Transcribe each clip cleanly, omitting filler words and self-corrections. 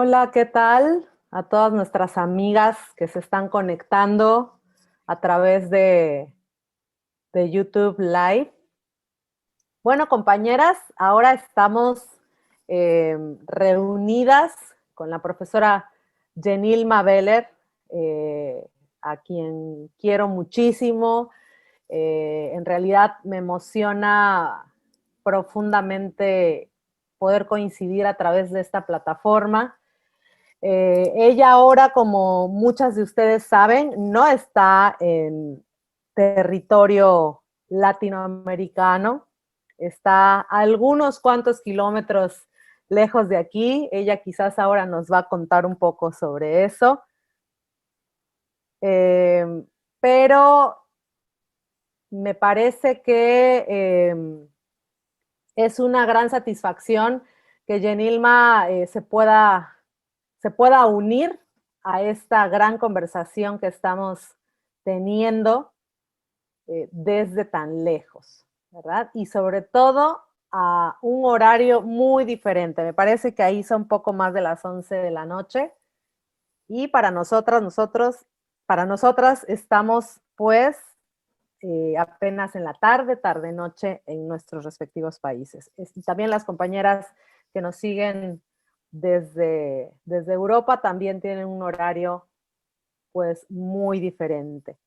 Hola, ¿qué tal? A todas nuestras amigas que se están conectando a través de YouTube Live. Bueno, compañeras, ahora estamos reunidas con la profesora Jenilma Beller, a quien quiero muchísimo. En realidad me emociona profundamente poder coincidir a través de esta plataforma. Ella ahora, como muchas de ustedes saben, no está en territorio latinoamericano, está a algunos cuantos kilómetros lejos de aquí. Ella quizás ahora nos va a contar un poco sobre eso. Pero me parece que es una gran satisfacción que Jenilma se pueda unir a esta gran conversación que estamos teniendo desde tan lejos, ¿verdad? Y sobre todo a un horario muy diferente. Me parece que ahí son un poco más de las 11 de la noche. Y para nosotras estamos pues apenas en la tarde-noche en nuestros respectivos países. Y también las compañeras que nos siguen desde Europa también tienen un horario pues muy diferente.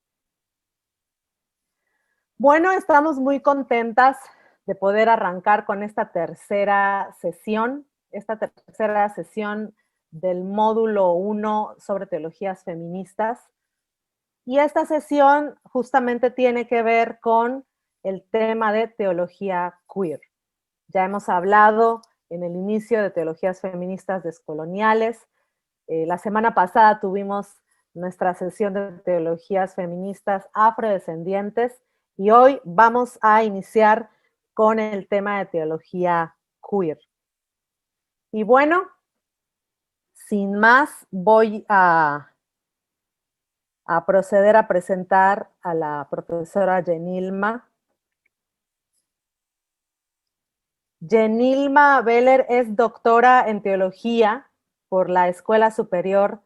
Bueno, estamos muy contentas de poder arrancar con esta tercera sesión del módulo 1 sobre teologías feministas. Y esta sesión justamente tiene que ver con el tema de teología queer. Ya hemos hablado en el inicio de teologías feministas descoloniales. La semana pasada tuvimos nuestra sesión de teologías feministas afrodescendientes y hoy vamos a iniciar con el tema de teología queer. Y bueno, sin más, voy a proceder a presentar a la profesora Jenilma. Jenilma Beller es doctora en teología por la Escuela Superior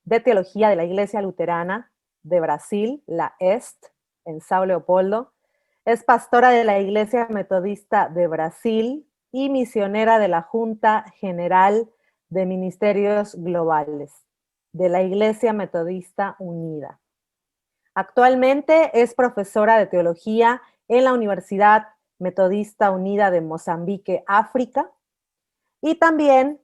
de Teología de la Iglesia Luterana de Brasil, la EST, en São Leopoldo. Es pastora de la Iglesia Metodista de Brasil y misionera de la Junta General de Ministerios Globales de la Iglesia Metodista Unida. Actualmente es profesora de teología en la Universidad Metodista Unida de Mozambique, África, y también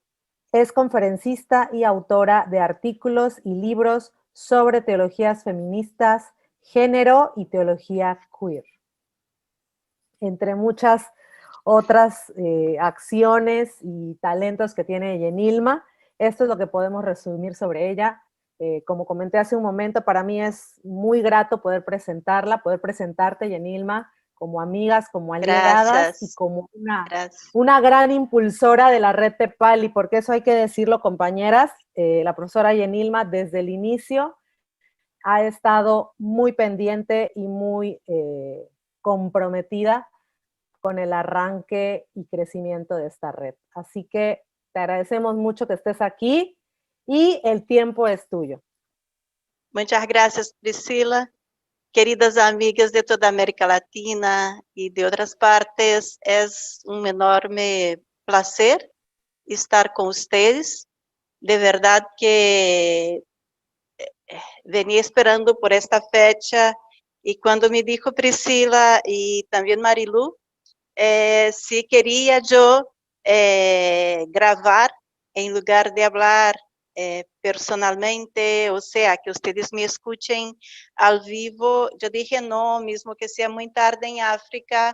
es conferencista y autora de artículos y libros sobre teologías feministas, género y teología queer. Entre muchas otras acciones y talentos que tiene Jenilma, esto es lo que podemos resumir sobre ella. Como comenté hace un momento, para mí es muy grato poder presentarla, poder presentarte, Jenilma, como amigas, como aliadas y como una gran impulsora de la red Tepali, porque eso hay que decirlo, compañeras. La profesora Jenilma desde el inicio ha estado muy pendiente y muy comprometida con el arranque y crecimiento de esta red. Así que te agradecemos mucho que estés aquí y el tiempo es tuyo. Muchas gracias, Priscila. Queridas amigas de toda América Latina y de otras partes, es un enorme placer estar con ustedes. De verdad que venía esperando por esta fecha y cuando me dijo Priscila y también Marilu, si quería yo grabar en lugar de hablar personalmente, o sea, que ustedes me escuchen al vivo, yo dije no, mismo que sea muy tarde en África,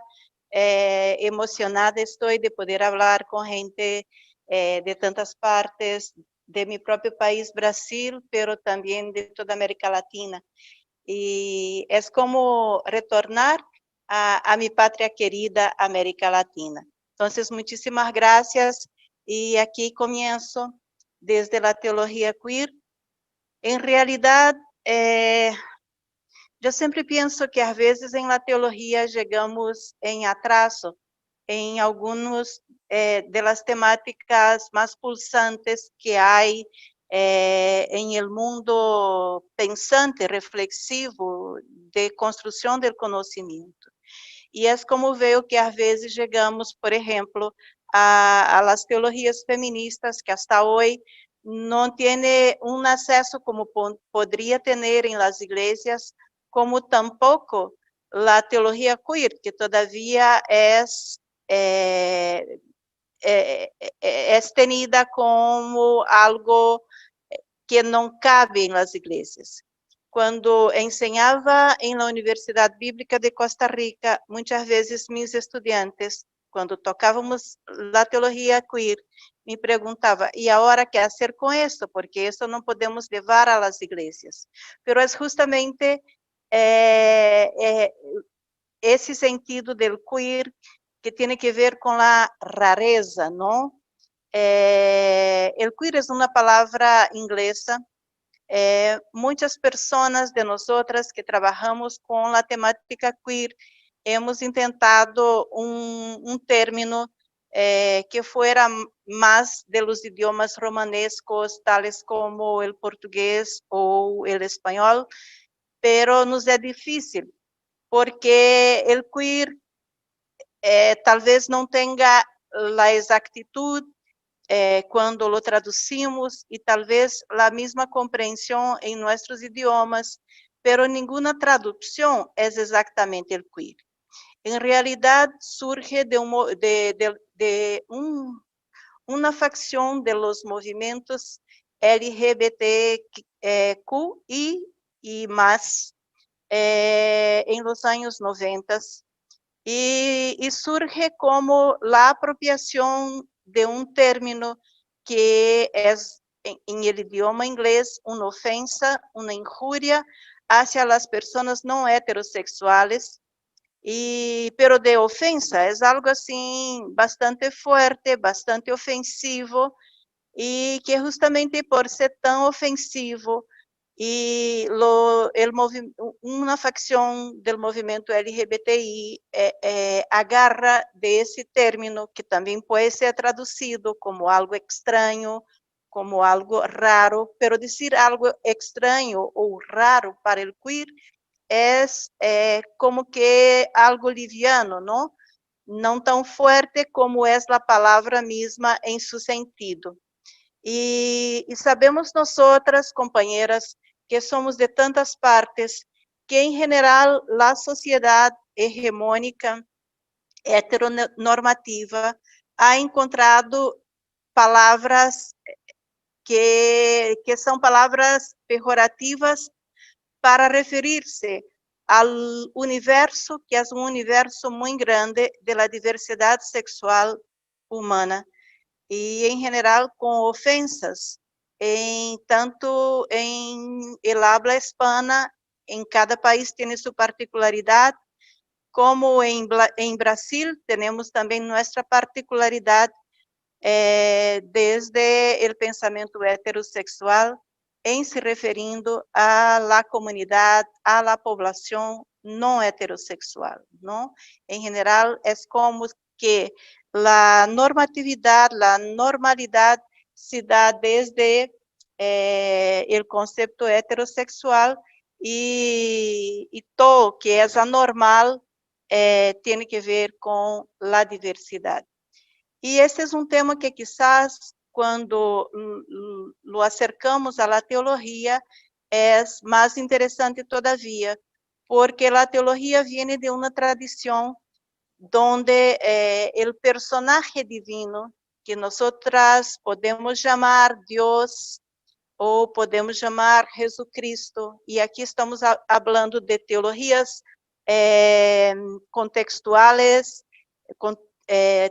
emocionada estoy de poder hablar con gente de tantas partes, de mi propio país, Brasil, pero también de toda América Latina. Y es como retornar a mi patria querida América Latina. Entonces, muchísimas gracias y aquí comienzo desde la teología queer. En realidad, yo siempre pienso que a veces en la teología llegamos en atraso en algunos de las temáticas más pulsantes que hay en el mundo pensante, reflexivo, de construção do conhecimento. E é como veo que às vezes chegamos, por exemplo, a las teologias feministas que hasta hoy no tiene un acceso como podría tener en las iglesias, como tampoco la teología queer, que todavía es tenida como algo que não cabe em las iglesias. Quando ensinava em la Universidade Bíblica de Costa Rica, muitas vezes meus estudantes, quando tocávamos a teologia queer, me perguntava, e agora que fazer com isso? Porque isso não podemos levar a las iglesias. Pero é justamente esse sentido del queer que tem que ver com a rareza, não? El queer es una palabra inglesa. Muchas personas de nosotras que trabajamos con la temática queer hemos intentado un término que fuera más de los idiomas romanescos, tales como el portugués o el español, pero nos es difícil, porque el queer tal vez no tenga la exactitud quando lo traducimos e talvez a mesma compreensão em nossos idiomas, pero nenhuma tradução é exatamente o queer. Em realidade, surge de uma facção de los movimentos LGBTQI e mais em los anos 90 e surge como a apropriação de um término que é, em el idioma inglês, uma ofensa, uma injúria hacia as pessoas não heterossexuais, pero de ofensa, é algo assim bastante forte, bastante ofensivo, e que justamente por ser tão ofensivo, e uma facção do movimento LGBTI agarra desse término, que também pode ser traduzido como algo estranho, como algo raro, pero dizer algo estranho ou raro para o queer é como que algo liviano, não? Não tão forte como é a palavra mesma em seu sentido. E sabemos nós outras, companheiras, que somos de tantas partes, que em geral a sociedade hegemônica, heteronormativa, ha encontrado palavras que são palavras pejorativas para referir-se ao universo, que é um universo muito grande de la diversidade sexual humana, e em geral com ofensas, tanto em el habla hispana, em cada país tem sua particularidade, como em Brasil temos também nossa particularidade, desde o pensamento heterossexual, em se referindo à la comunidade, à la poblação não heterossexual, não? Em geral, é como que a normatividade, a normalidade se dá desde o conceito heterossexual e todo que é anormal tem que ver com a diversidade. E esse é um tema que quizás quando lo acercamos à teologia é mais interessante todavia, porque a teologia vem de uma tradição donde el personaje divino, que nosotras podemos chamar Deus ou podemos chamar Jesucristo, e aqui estamos falando de teologias contextuales,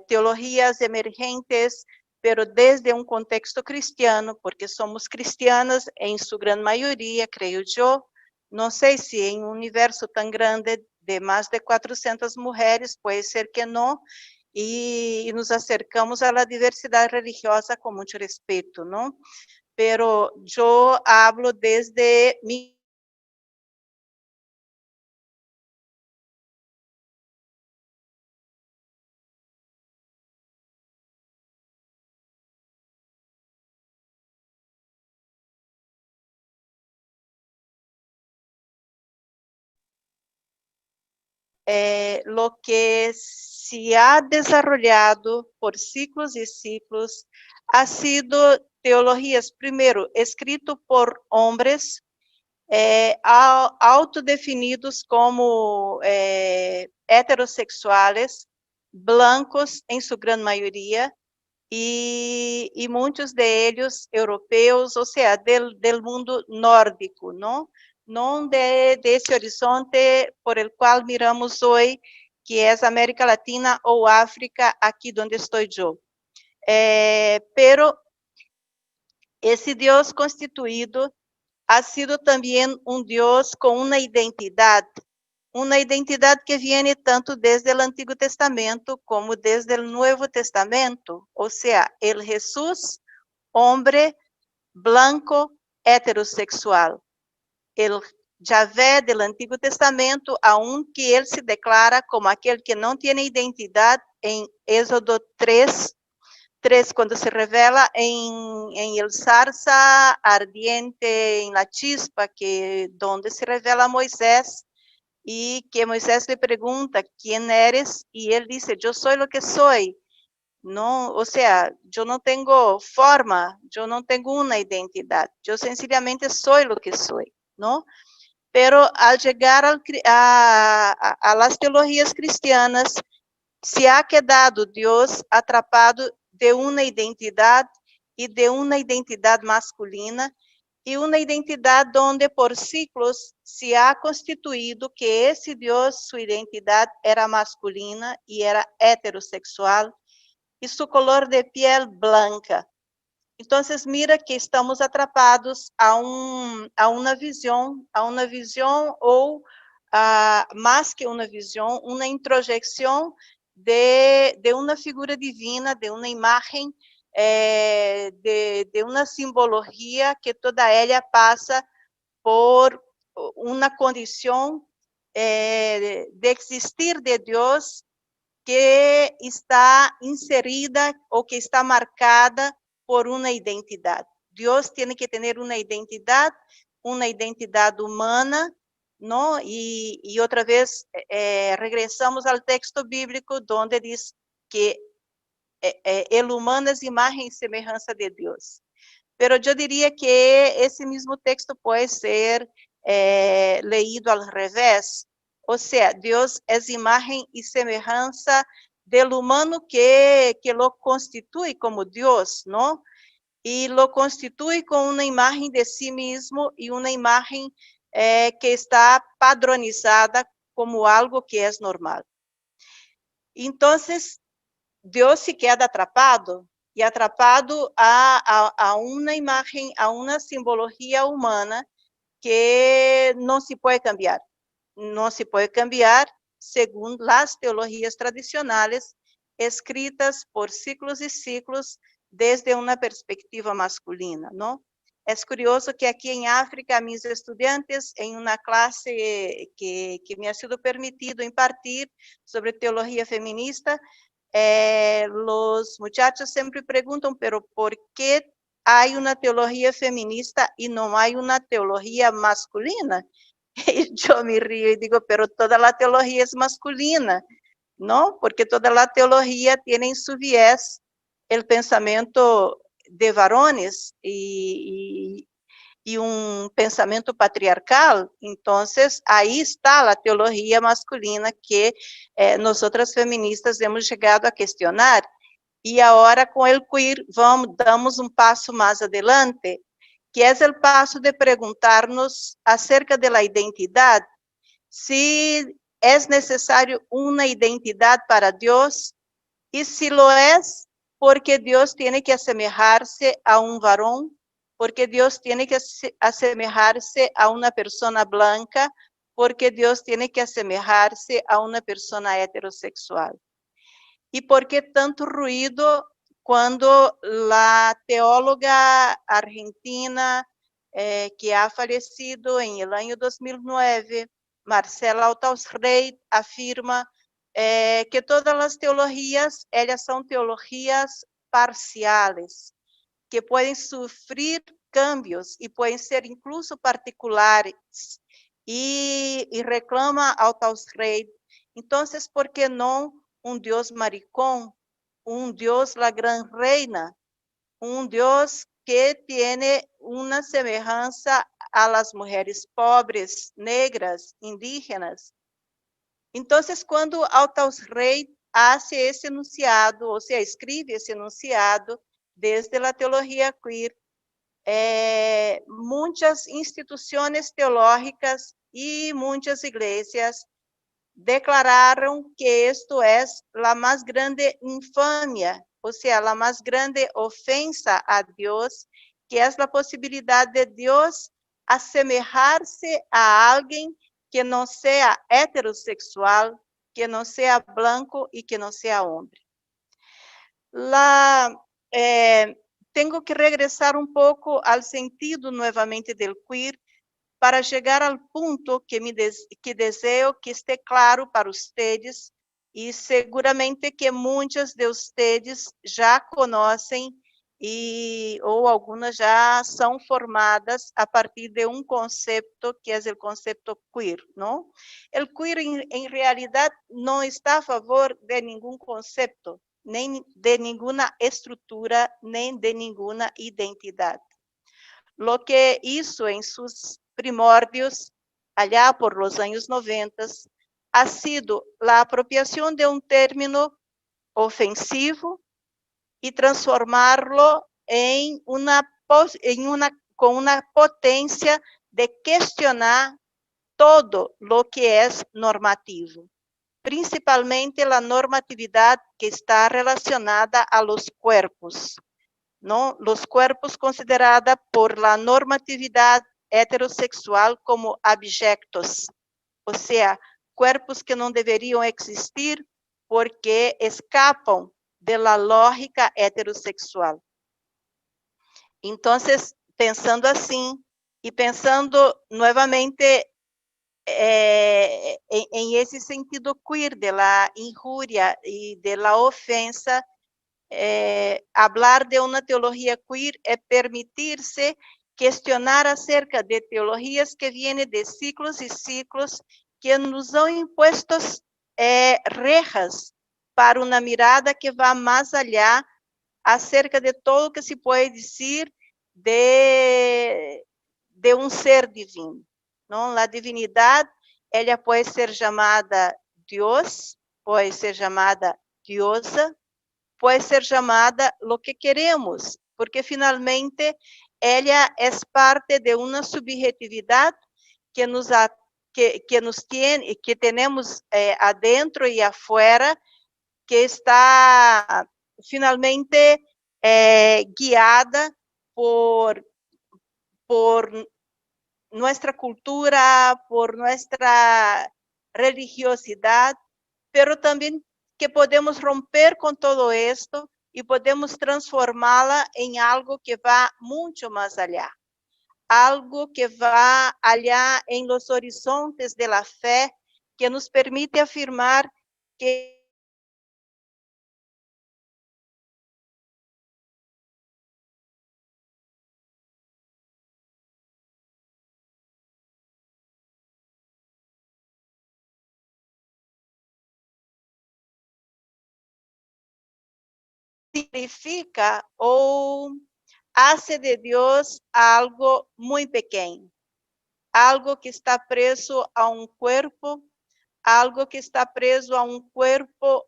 teologias emergentes, pero desde um contexto cristiano, porque somos cristianas em sua grande maioria, creio eu. Não sei se em um universo tão grande de mais de 400 mulheres, pode ser que não, e nos acercamos à diversidade religiosa com muito respeito, não? Pero eu hablo desde mi lo que se ha desarrollado por ciclos y ciclos ha sido teologías, primero, escrito por hombres autodefinidos como heterossexuales, blancos en su gran mayoría, y muchos de ellos europeos, o sea, del mundo nórdico, ¿no? No de ese horizonte por el cual miramos hoy, que es América Latina o África, aquí donde estoy yo. Pero ese Dios constituido ha sido también un Dios con una identidad que viene tanto desde el Antiguo Testamento como desde el Nuevo Testamento, o sea, el Jesús, hombre, blanco, heterossexual. El Yahvé del Antiguo Testamento, aunque él se declara como aquel que no tiene identidad en Éxodo 3, cuando se revela en el zarza ardiente, en la chispa, donde se revela a Moisés, y que Moisés le pregunta, ¿quién eres? Y él dice, yo soy lo que soy. No, o sea, yo no tengo forma, yo no tengo una identidad, yo sencillamente soy lo que soy, ¿no? Pero al llegar a las teologías cristianas, se ha quedado Dios atrapado de una identidad y de una identidad masculina, y una identidad donde por siglos se ha constituido que ese Dios, su identidad era masculina y era heterosexual, y su color de piel blanca. Entonces, mira que estamos atrapados a una visión ou, más que una visión, una introyección de una figura divina, de una imagen, de una simbología que toda ella pasa por una condición de existir de Dios que está inserida o que está marcada por una identidad. Dios tiene que tener una identidad humana, ¿no? Y otra vez regresamos al texto bíblico donde dice que el humano es imagen y semejanza de Dios. Pero yo diría que ese mismo texto puede ser leído al revés. O sea, Dios es imagen y semejanza del humano que lo constituye como Dios, ¿no? Y lo constituye con una imagen de sí mismo y una imagen que está padronizada como algo que es normal. Entonces, Dios se queda atrapado, y atrapado a una imagen, a una simbología humana que no se puede cambiar. No se puede cambiar según las teologías tradicionales escritas por siglos y siglos desde una perspectiva masculina, ¿no? Es curioso que aquí en África, mis estudiantes, en una clase que me ha sido permitido impartir sobre teología feminista, los muchachos siempre preguntan, pero ¿por qué hay una teología feminista y no hay una teología masculina? Y yo me río y digo, pero toda la teología es masculina, ¿no? Porque toda la teología tiene en su viés el pensamiento de varones y un pensamiento patriarcal. Entonces, ahí está la teología masculina que nosotras feministas hemos llegado a cuestionar. Y ahora con el queer damos un paso más adelante, que es el paso de preguntarnos acerca de la identidad, si es necesario una identidad para Dios, y si lo es, porque Dios tiene que asemejarse a un varón, porque Dios tiene que asemejarse a una persona blanca, porque Dios tiene que asemejarse a una persona heterosexual. ¿Y por qué tanto ruido cuando la teóloga argentina que ha fallecido en el año 2009, Marcela Altausreit, afirma que todas las teologías, ellas son teologías parciales, que pueden sufrir cambios y pueden ser incluso particulares. Y reclama Altausreit, Então, por que não um Deus maricón, um Deus la gran reina, um Deus que tem uma semelhança a las mulheres pobres, negras, indígenas? Então, quando Altaus Rei hace esse enunciado, ou seja, escreve esse enunciado desde a teologia queer, muitas instituições teológicas e muitas igrejas declararam que isto é a mais grande infâmia, ou seja, a mais grande ofensa a Deus, que é a possibilidade de Deus assemelhar-se a alguém que não seja heterossexual, que não seja branco e que não seja homem. Tenho que regressar um pouco ao sentido novamente do queer para chegar ao ponto que desejo que esteja claro para vocês e seguramente que muitas de vocês já conhecem ou algumas já são formadas a partir de um conceito que é o conceito queer, não? O queer, em realidade, não está a favor de nenhum conceito, nem de nenhuma estrutura, nem de nenhuma identidade. Lo que hizo en sus primordios, allá por los años 90, ha sido la apropiación de un término ofensivo y transformarlo con una potencia de cuestionar todo lo que es normativo, principalmente la normatividad que está relacionada a los cuerpos. ¿No? Los cuerpos considerados por la normatividad heterossexual como abjectos, o sea, cuerpos que não deveriam existir porque escapam de la lógica heterossexual. Então, pensando assim, e pensando novamente em esse sentido queer de la injúria e de la ofensa, hablar de uma teologia queer é permitir-se questionar acerca de teologias que vêm de ciclos e ciclos que nos são impostos rejas para uma mirada que vá mais allá acerca de todo o que se pode dizer de um ser divino. Não? A divinidade, ela pode ser chamada Deus, pode ser chamada diosa, pode ser chamada lo que queremos, porque finalmente ela é parte de uma subjetividade que temos adentro e afuera, que está finalmente guiada por nossa cultura, por nossa religiosidade, pero também que podemos romper com todo esto e podemos transformá-la em algo que vá muito mais allá. Algo que vá allá em los horizontes de la fé, que nos permite afirmar que significa ou hace de Deus algo muito pequeno, algo que está preso a um corpo, algo que está preso a um corpo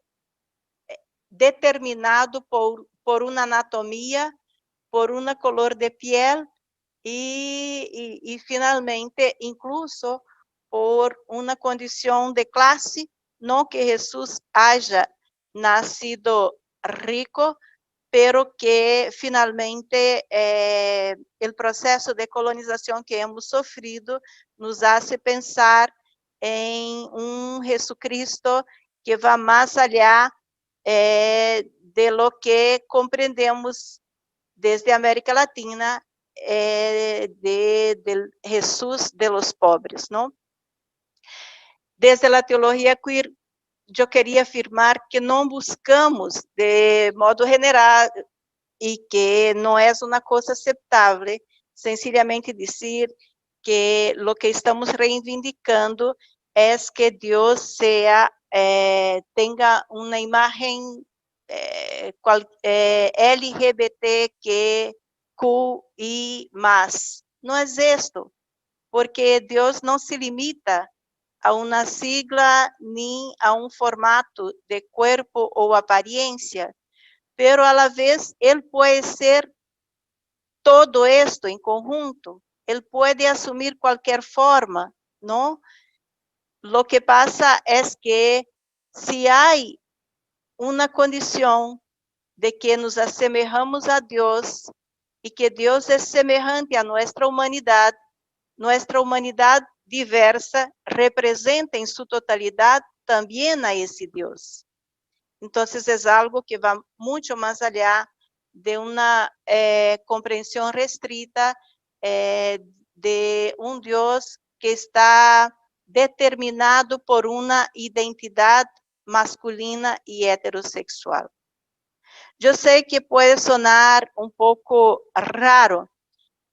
determinado por uma anatomia, por uma color de piel e finalmente, incluso por uma condição de classe, não que Jesus haja nascido rico, pero que finalmente o processo de colonização que hemos sofrido nos hace pensar em um Jesucristo que vai mais allá de lo que compreendemos desde a América Latina, de Jesús de los pobres, não? Desde a teologia queer, eu queria afirmar que não buscamos de modo general e que não é uma coisa aceitável, sencillamente dizer que o que estamos reivindicando é que Deus seja tenga una imagen LGBTQI+. No es esto, porque Dios no se limita a una sigla ni a un formato de cuerpo o apariencia, pero a la vez Él puede ser todo esto en conjunto. Él puede asumir cualquier forma, ¿no? Lo que pasa es que si hay una condición de que nos asemejamos a Dios y que Dios es semejante a nuestra humanidad diversa representa en su totalidad también a ese Dios. Entonces es algo que va mucho más allá de una comprensión restrita de un Dios que está determinado por una identidad masculina y heterosexual. Yo sé que puede sonar un poco raro,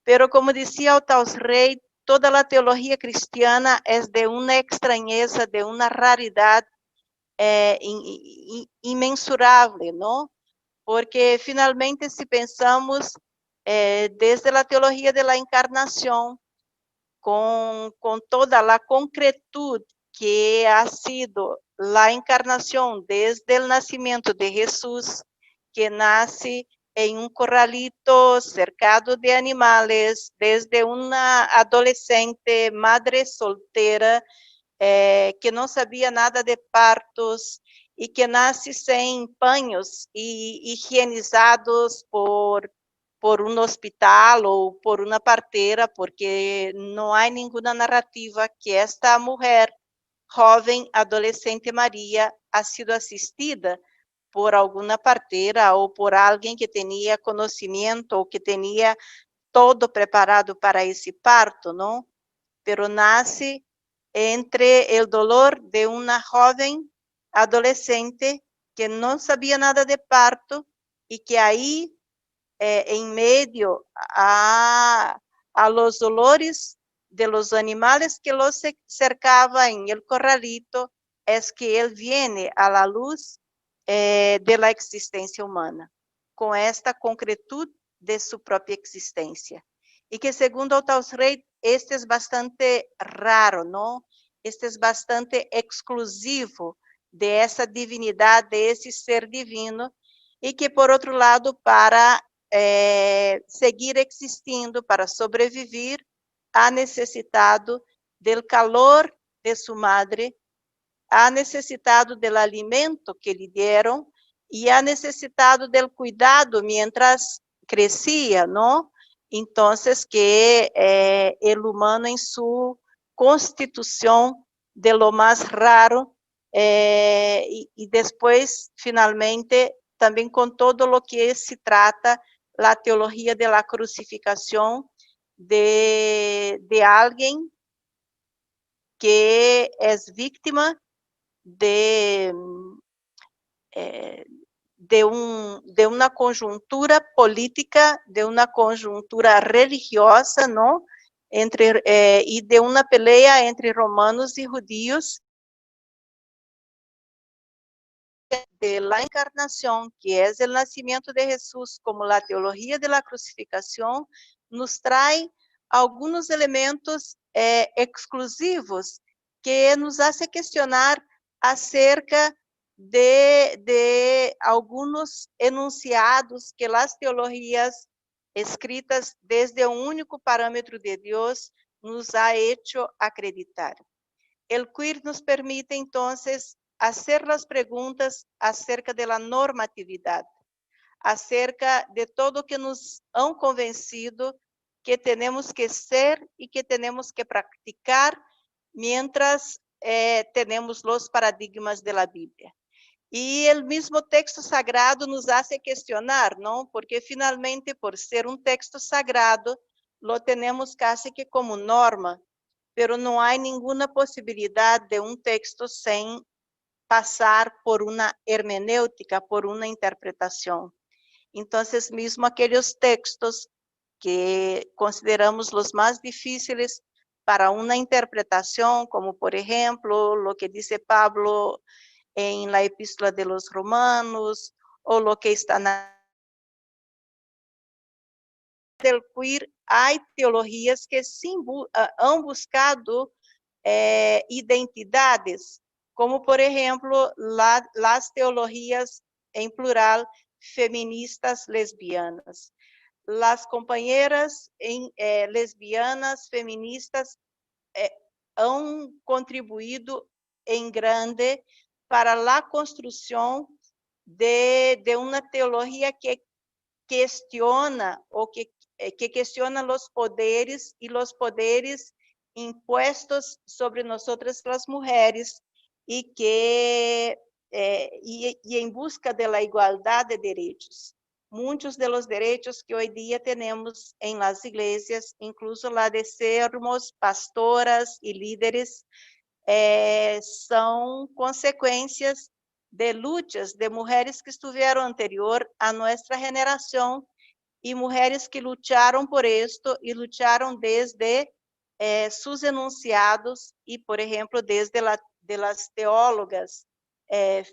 pero como decía Otaos Rey, toda la teología cristiana es de una extrañeza, de una raridad inmensurable, ¿no? Porque finalmente si pensamos desde la teología de la encarnación, con toda la concretud que ha sido la encarnación desde el nacimiento de Jesús, que nace en un corralito cercado de animales, desde una adolescente madre soltera, que no sabía nada de partos y que nace sin paños y higienizados por un hospital o por una partera, porque no hay ninguna narrativa que esta mujer, joven, adolescente María, ha sido asistida por alguna partera o por alguien que tenía conocimiento o que tenía todo preparado para ese parto, ¿no? Pero nace entre el dolor de una joven adolescente que no sabía nada de parto y que ahí, en medio a los dolores de los animales que los cercaban en el corralito, es que él viene a la luz de la existencia humana, con esta concretud de su propia existencia. Y que segundo Otaos Rey, este es bastante raro, ¿no? Este es bastante exclusivo de esa divinidad, de ese ser divino, y que por otro lado, para seguir existindo, para sobrevivir, ha necesitado del calor de su madre, ha necesitado del alimento que le dieron y ha necesitado del cuidado mientras crecía, ¿no? Entonces, que el humano en su constitución de lo más raro y después, finalmente, también con todo lo que se trata la teología de la crucificación de alguien que es víctima de una conjuntura política, de una conjuntura religiosa, ¿no? Y de una pelea entre romanos y judíos, de la encarnación, que es el nacimiento de Jesús, como la teología de la crucificación, nos trae algunos elementos exclusivos que nos hace questionar acerca de algunos enunciados que las teologías escritas desde un único parámetro de Dios nos ha hecho acreditar. El queer nos permite entonces hacer las preguntas acerca de la normatividad, acerca de todo que nos han convencido que tenemos que ser y que tenemos que practicar mientras tenemos los paradigmas de la Biblia. Y el mismo texto sagrado nos hace questionar, ¿no? Porque finalmente, por ser un texto sagrado, lo tenemos casi que como norma, pero no hay ninguna posibilidad de un texto sin pasar por una hermenéutica, por una interpretación. Entonces, mismo aquellos textos que consideramos los más difíciles para una interpretación, como por ejemplo lo que dice Pablo en la epístola de los Romanos, o lo que está del queer, hay teologías que sim, han buscado identidades, como por ejemplo las teologías en plural feministas lesbianas. Las compañeras lesbianas feministas han contribuído en grande para la construcción de una teología que questiona o que questiona los poderes y los poderes impuestos sobre nosotras las mujeres y que y en busca de la igualdad de derechos. Muchos de los derechos que hoy día tenemos en las iglesias, incluso la de sermos pastoras y líderes, são consequências de lutas de mulheres que estiveram anterior a nossa geração e mulheres que lutaram por isto e lutaram desde seus enunciados e, por exemplo, desde las teólogas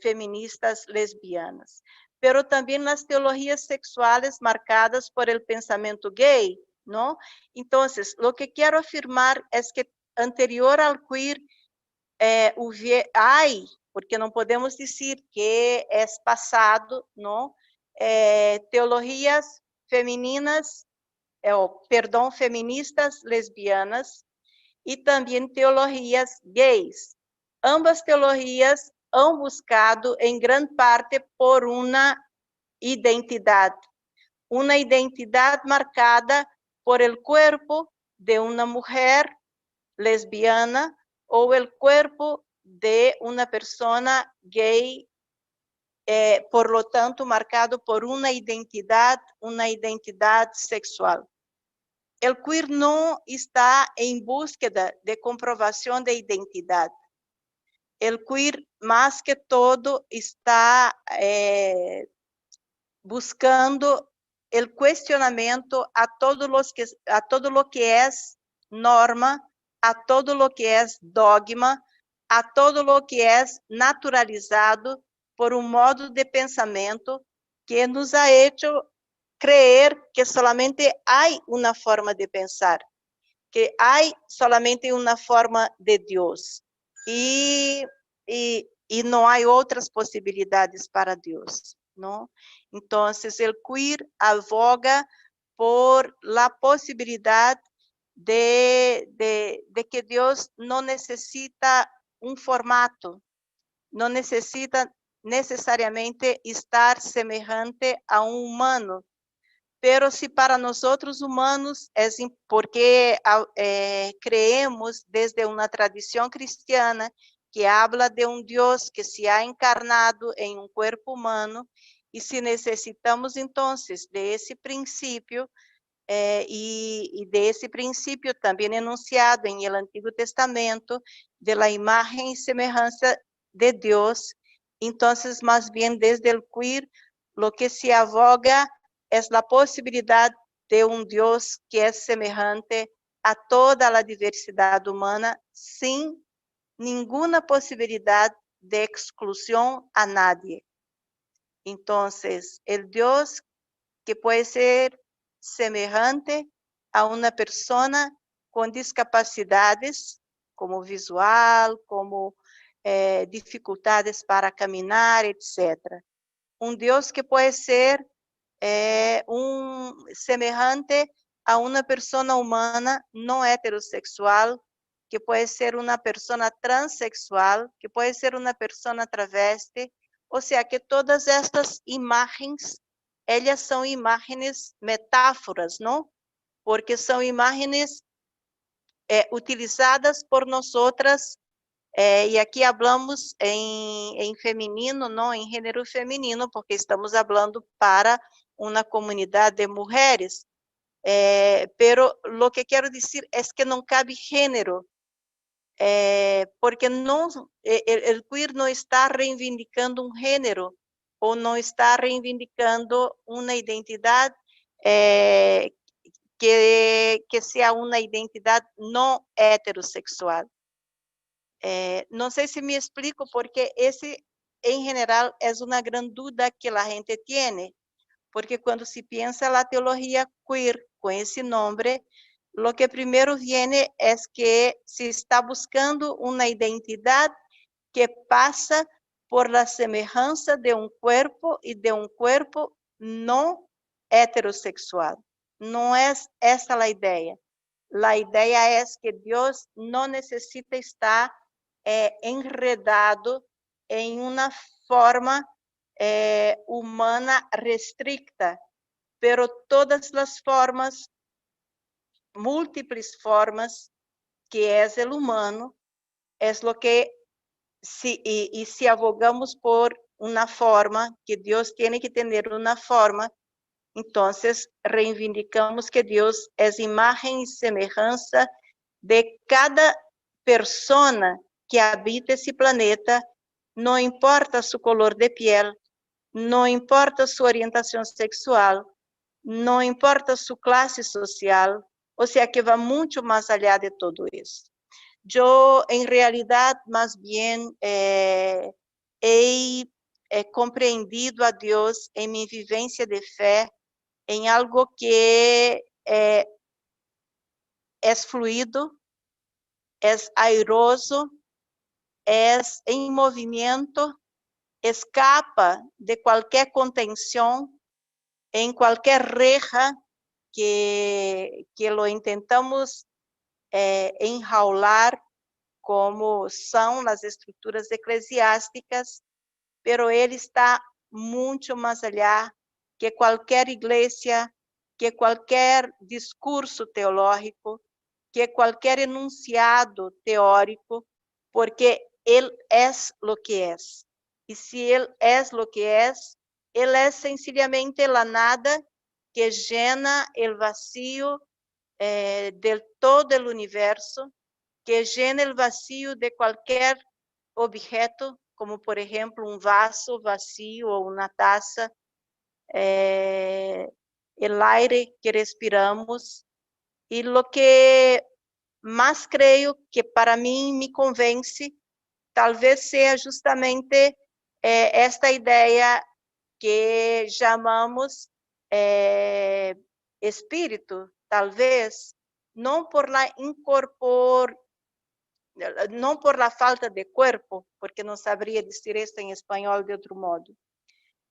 feministas lesbianas. Pero também nas teologias sexuales marcadas por el pensamento gay, ¿no? Entonces, lo que quiero afirmar es que anterior al queer hay, porque não podemos dizer que é passado, não? Teologias femininas, perdão, feministas lesbianas e também teologias gays. Ambas teologias han buscado, em grande parte, por uma identidade marcada por el cuerpo de uma mulher lesbiana ou el cuerpo de una persona gay, por lo tanto, marcado por una identidad sexual. El queer no está en búsqueda de comprobación de identidad. El queer, más que todo, está buscando el cuestionamiento a todo lo que es norma, a todo lo que es dogma, a todo lo que es naturalizado por un modo de pensamiento que nos ha hecho creer que solamente hay una forma de pensar, que hay solamente una forma de Dios y no hay otras posibilidades para Dios, ¿no? Entonces, el queer aboga por la posibilidad de que Dios no necesita un formato, no necesita necesariamente estar semejante a un humano, pero si para nosotros humanos es porque creemos desde una tradición cristiana que habla de un Dios que se ha encarnado en un cuerpo humano, y si necesitamos entonces de ese principio, y de ese principio también enunciado en el Antiguo Testamento, de la imagen y semejanza de Dios, entonces más bien desde el queer lo que se aboga es la posibilidad de un Dios que es semejante a toda la diversidad humana, sin ninguna posibilidad de exclusión a nadie. Entonces, el Dios que puede ser semejante a una persona con discapacidades, como visual, como dificultades para caminar, etc. Un Dios que puede ser semejante a una persona humana no heterosexual, que puede ser una persona transexual, que puede ser una persona travesti, o sea que todas estas imágenes, ellas são imágenes metáforas, não? Porque são imágenes utilizadas por nosotras, e aqui hablamos em feminino, não em gênero feminino, porque estamos falando para uma comunidade de mulheres, pero lo que quero dizer é que não cabe gênero, porque não, el queer não está reivindicando um gênero, ou não está reivindicando uma identidade que sea una identidad no heterosexual. No sé si me explico, porque ese en general es una gran duda que la gente tiene, porque cuando se piensa la teología queer con ese nombre, lo que primero viene es que se está buscando una identidad que pasa por la semejanza de un cuerpo y de un cuerpo no heterosexual. No es esa la idea. La idea es que Dios no necesita estar enredado en una forma humana restricta, pero todas las formas, múltiples formas que es el humano, es lo que si abogamos por una forma, que Dios tiene que tener una forma, entonces reivindicamos que Dios es imagen y semejanza de cada persona que habita ese planeta, no importa su color de piel, no importa su orientación sexual, no importa su clase social, o sea que va mucho más allá de todo eso. Yo en realidad más bien he comprendido a Dios en mi vivencia de fe, en algo que es fluido, es airoso, es en movimiento, escapa de cualquier contención, en cualquier reja que lo intentamos enjaular, como são as estruturas eclesiásticas, pero ele está muito mais allá que qualquer igreja, que qualquer discurso teológico, que qualquer enunciado teórico, porque ele é o que é. E se ele é o que é, ele é sencillamente a nada que llena o vacío de todo o universo, que llena el vacío de cualquier objeto, como por ejemplo un vaso vacío o una taza, el aire que respiramos. Y lo que más creo que para mí me convence, tal vez sea justamente esta idea que llamamos espíritu, tal vez, no por la não por la falta de cuerpo, porque não sabría decir esto en español de otro modo,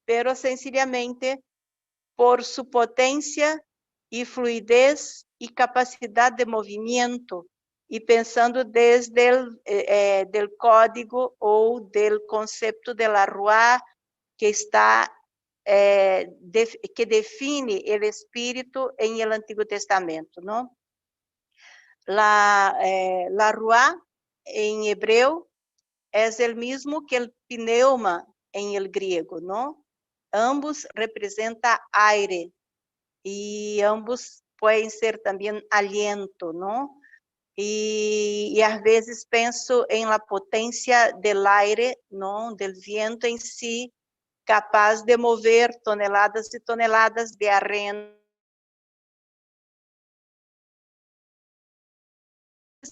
pero sencillamente por su potencia y fluidez y capacidad de movimiento, y pensando desde del código o del concepto de la Ruá que está que define el espíritu en el Antiguo Testamento, ¿no? La Ruá en hebreo es el mismo que el pneuma en el griego, ¿no? Ambos representan aire y ambos pueden ser también aliento, ¿no? Y a veces pienso en la potencia del aire, ¿no? Del viento en sí, capaz de mover toneladas y toneladas de arena,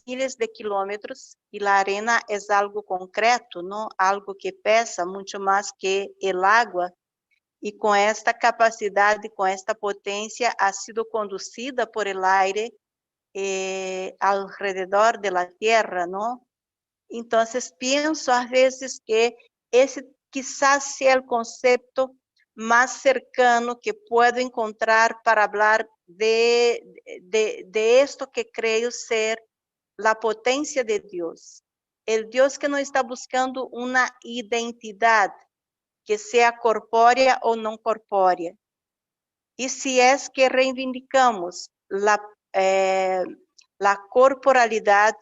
miles de kilómetros, y la arena es algo concreto, ¿no? Algo que pesa mucho más que el agua, y con esta capacidad y con esta potencia ha sido conducida por el aire alrededor de la tierra, ¿no? Entonces pienso a veces que ese quizás sea el concepto más cercano que puedo encontrar para hablar de esto que creo ser la potencia de Dios. El Dios que no está buscando una identidad que sea corpórea o no corpórea. Y si es que reivindicamos la corporalidad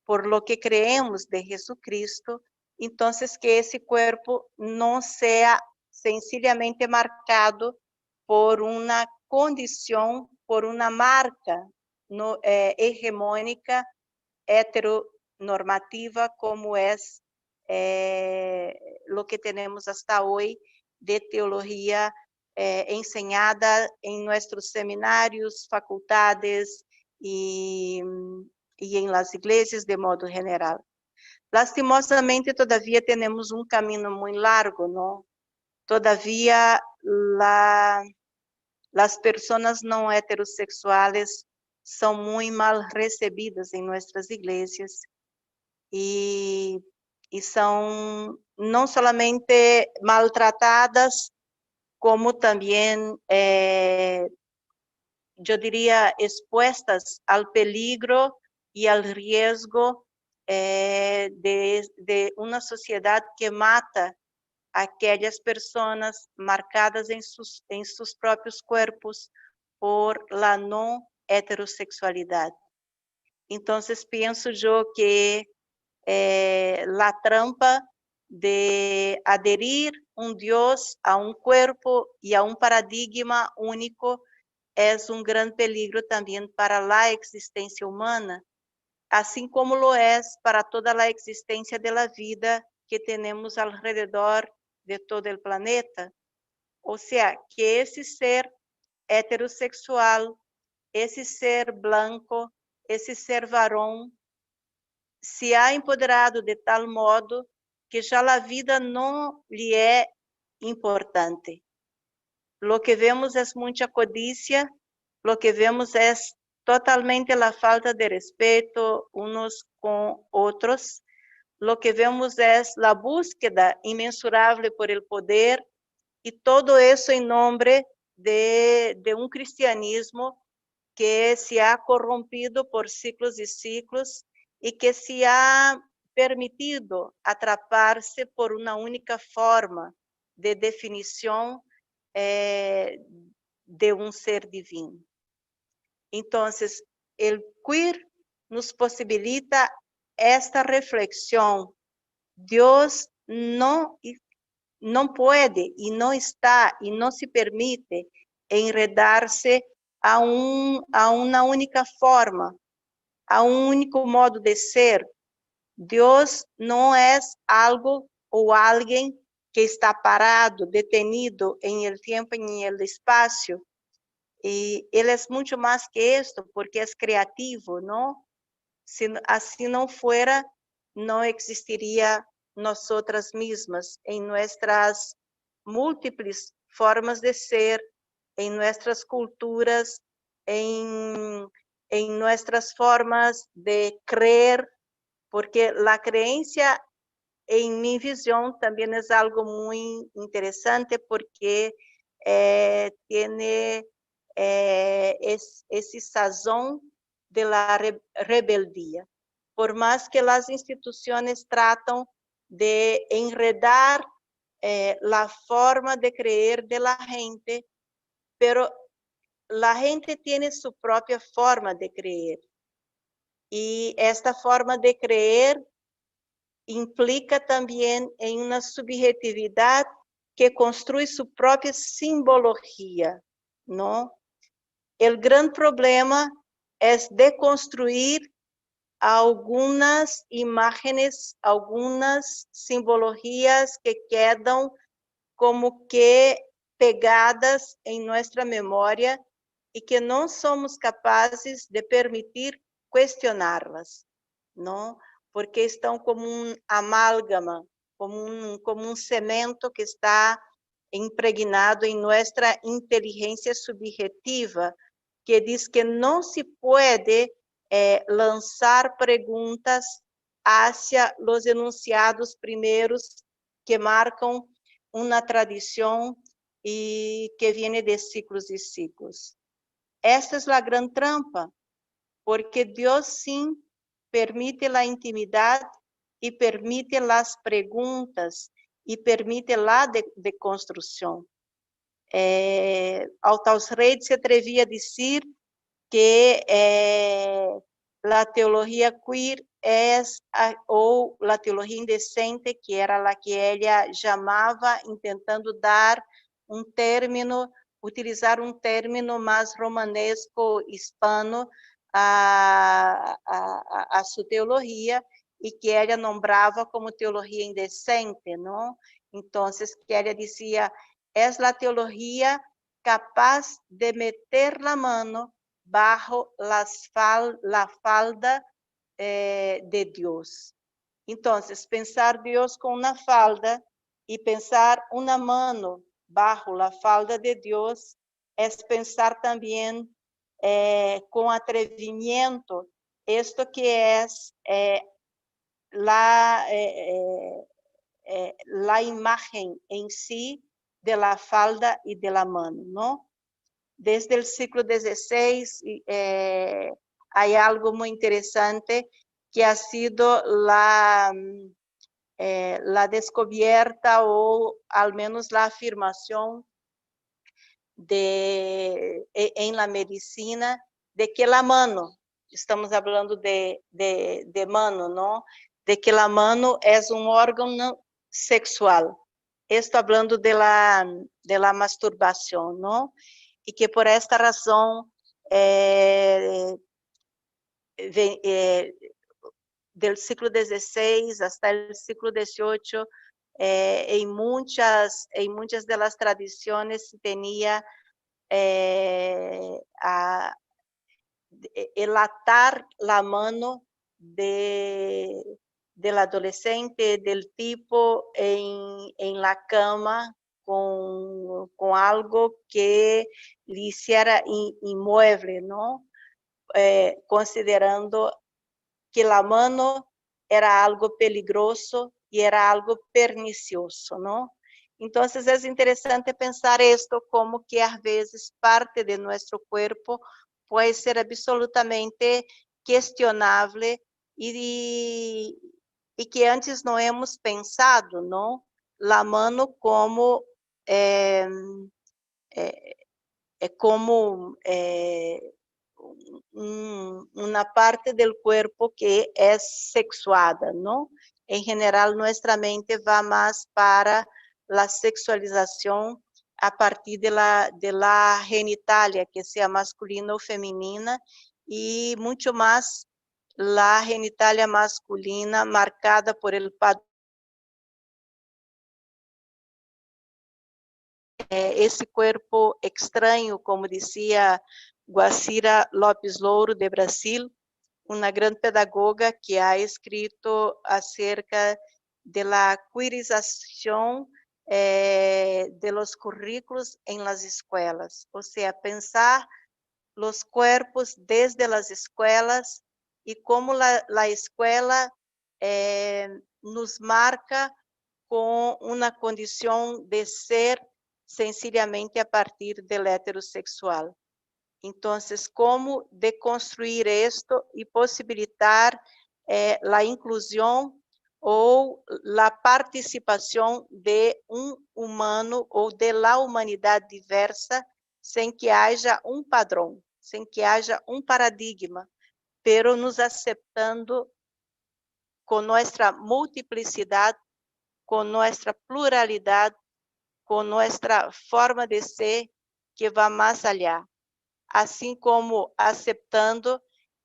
por lo que creemos de Jesucristo, entonces que ese cuerpo no sea sencillamente marcado por una condición, por una marca no, hegemónica, heteronormativa, como es lo que tenemos hasta hoy de teología enseñada en nuestros seminarios, facultades y en las iglesias de modo general. Lastimosamente, todavía tenemos un camino muy largo, ¿no? Todavía las personas no heterosexuales son muy mal recibidas en nuestras iglesias y son no solamente maltratadas, como también, yo diría, expuestas al peligro y al riesgo de una sociedad que mata a aquellas personas marcadas en sus propios cuerpos por la no heterosexualidad. Entonces, pienso yo que la trampa de adherir un Dios a un cuerpo y a un paradigma único es un gran peligro también para la existencia humana, así como lo es para toda la existencia de la vida que tenemos alrededor de todo el planeta. O sea, que ese ser heterosexual, ese ser blanco, esse ser varão, se ha empoderado de tal modo que já a vida não lhe é importante. Lo que vemos é muita codicia, lo que vemos é totalmente a falta de respeito uns com outros, lo que vemos é a búsqueda imensurável por el poder, e todo isso em nome de um cristianismo que se ha corrompido por ciclos e ciclos e que se ha permitido atrapar-se por uma única forma de definição de um ser divino. Então, o queer nos possibilita esta reflexão. Deus não pode e não está e não se permite enredar-se a uma única forma, a um único modo de ser. Deus não é algo ou alguém que está parado, detenido em el tempo e em el espaço. E ele é muito mais que isto, porque é criativo, não? Se assim não fuera, não existiria nós outras mesmas em nossas múltiplas formas de ser, em nossas culturas, em nossas formas de crer, porque a crença, em minha visão, também é algo muito interessante, porque tem esse sazón de la rebeldia. Por más que las instituciones tratan de enredar la forma de creer de la gente, pero la gente tiene su propia forma de creer. Y esta forma de creer implica también en una subjetividad que construye su propia simbología, ¿no? El gran problema es deconstruir algunas imágenes, algunas simbologías que quedan como que pegadas en nuestra memoria y que no somos capaces de permitir cuestionarlas, ¿no? Porque están como un amálgama, como un cemento que está impregnado en nuestra inteligencia subjetiva, que diz que não se pode lançar perguntas hacia os enunciados primeiros que marcam uma tradição e que vem de ciclos e ciclos. Esta é a grande trampa, porque Deus sim permite a intimidade e permite as perguntas e permite a deconstrução. Altaus Reis se atrevia a dizer que a teologia queer ou a teologia indecente, que era a que ela chamava, tentando dar um término, utilizar um término mais romanesco, hispano, a sua teologia, e que ela nombrava como teologia indecente, não? Então, que ela dizia, es la teología capaz de meter la mano bajo la falda de Dios. Entonces, pensar Dios con una falda y pensar una mano bajo la falda de Dios es pensar también con atrevimiento esto que es la imagen en sí de la falda y de la mano, ¿no? Desde el siglo XVI hay algo muy interesante que ha sido la descubierta o al menos la afirmación en la medicina de que la mano, estamos hablando de mano, ¿no? De que la mano es un órgano sexual. Esto hablando de la masturbación, ¿no? Y que por esta razón del siglo XVI hasta el siglo XVIII, en muchas de las tradiciones tenía el atar la mano del adolescente, del tipo en la cama con algo que le hiciera inmueble, ¿no? Considerando que la mano era algo peligroso y era algo pernicioso, ¿no? Entonces es interesante pensar esto como que a veces parte de nuestro cuerpo puede ser absolutamente cuestionable y que antes no hemos pensado, ¿no? La mano como una parte del cuerpo que es sexuada, ¿no? En general, nuestra mente va más para la sexualización a partir de la genitalia, que sea masculina o femenina, y mucho más la genitalia masculina marcada por el padrón. Esse cuerpo extraño, como decía Guacira Lopes Louro de Brasil, una gran pedagoga que ha escrito acerca de la queerización de los currículos en las escuelas, o sea, pensar los cuerpos desde las escuelas y cómo la escuela nos marca con una condición de ser sencillamente a partir del heterosexual. Entonces, ¿cómo deconstruir esto y posibilitar la inclusión o la participación de un humano o de la humanidad diversa sem que haja um padrão, sem que haja um paradigma, pero nos aceptando com nossa multiplicidade, com nossa pluralidade, com nossa forma de ser que vai mais allá. Assim como aceptando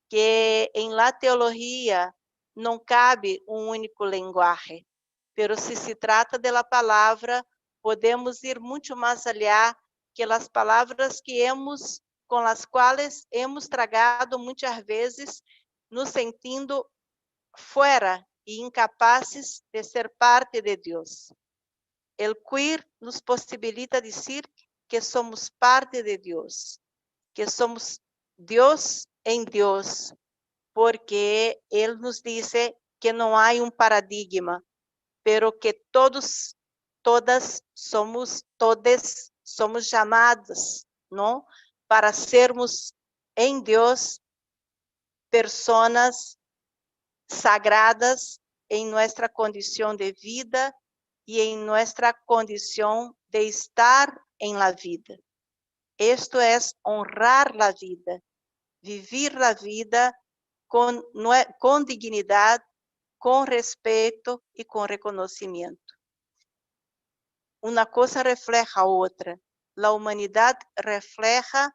que em la teologia não cabe um único linguagem, pero se trata de la palavra, podemos ir muito mais allá que as palavras com as quais hemos tragado muitas vezes, nos sentindo fora e incapazes de ser parte de Deus. El queer nos possibilita dizer que somos parte de Deus, que somos Deus em Deus, porque Ele nos diz que não há um paradigma, pero que todos somos chamados, não? Para sermos em Deus pessoas sagradas em nossa condição de vida e em nossa condição de estar em la vida. Esto es honrar la vida, vivir la vida con dignidad, con respeto y con reconocimiento. Una cosa refleja otra. La humanidad refleja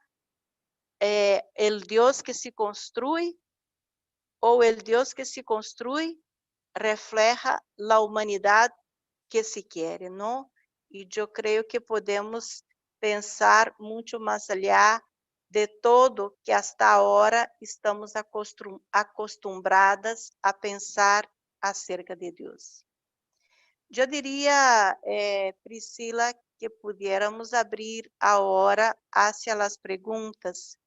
el Dios que se construye, o el Dios que se construye refleja la humanidad que se quiere, ¿no? y yo creo que podemos pensar mucho más allá de todo que hasta ahora estamos acostumbradas a pensar acerca de Dios. Yo diría, Priscila, que pudiéramos abrir ahora hacia las preguntas,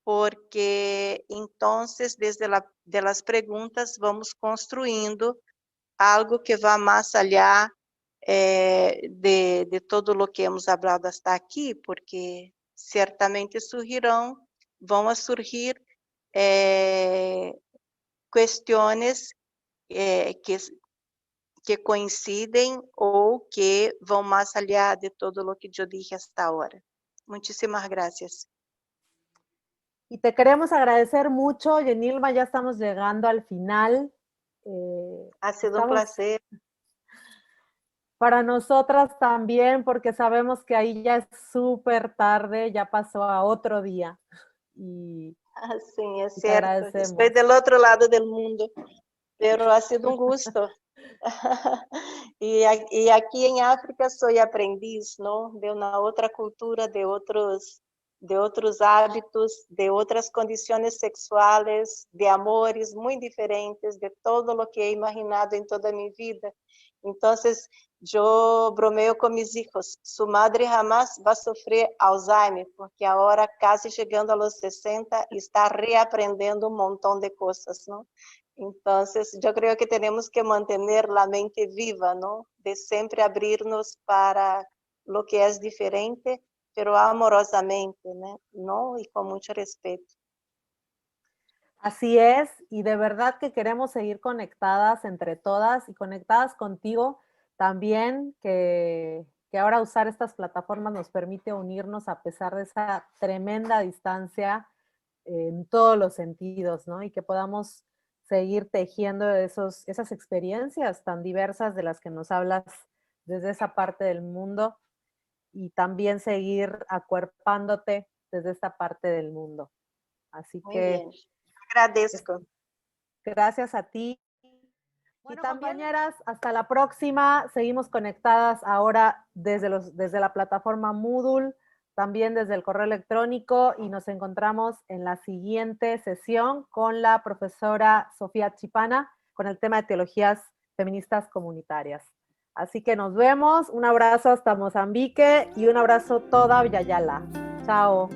porque entonces desde de las preguntas vamos construindo algo que va más allá de todo lo que hemos hablado hasta aquí, porque certamente vão a surgir questões que coincidem ou que vão mais allá de todo lo que eu dije hasta ahora. Muchísimas gracias. Y te queremos agradecer mucho, Yenilma, ya estamos llegando al final. Ha sido un placer. Para nosotras también, porque sabemos que ahí ya es súper tarde, ya pasó a otro día. Y sí, es cierto. Estoy del otro lado del mundo, pero ha sido un gusto. y aquí en África soy aprendiz, ¿no? De una otra cultura, de otros hábitos, de otras condiciones sexuales, de amores muy diferentes, de todo lo que he imaginado en toda mi vida. Entonces, yo bromeo con mis hijos, su madre jamás va a sufrir Alzheimer, porque ahora casi llegando a los 60 está reaprendiendo un montón de cosas, ¿no? Entonces, yo creo que tenemos que mantener la mente viva, ¿no? De siempre abrirnos para lo que es diferente, pero amorosamente, ¿no? Y con mucho respeto. Así es, y de verdad que queremos seguir conectadas entre todas y conectadas contigo también, que ahora usar estas plataformas nos permite unirnos a pesar de esa tremenda distancia en todos los sentidos, ¿no? Y que podamos seguir tejiendo esas experiencias tan diversas de las que nos hablas desde esa parte del mundo y también seguir acuerpándote desde esta parte del mundo. Así Muy que bien. Agradezco. Gracias a ti. Bueno, compañeras, hasta la próxima. Seguimos conectadas ahora desde la plataforma Moodle, también desde el correo electrónico, y nos encontramos en la siguiente sesión con la profesora Sofía Chipana con el tema de teologías feministas comunitarias. Así que nos vemos. Un abrazo hasta Mozambique y un abrazo toda Villayala. Chao.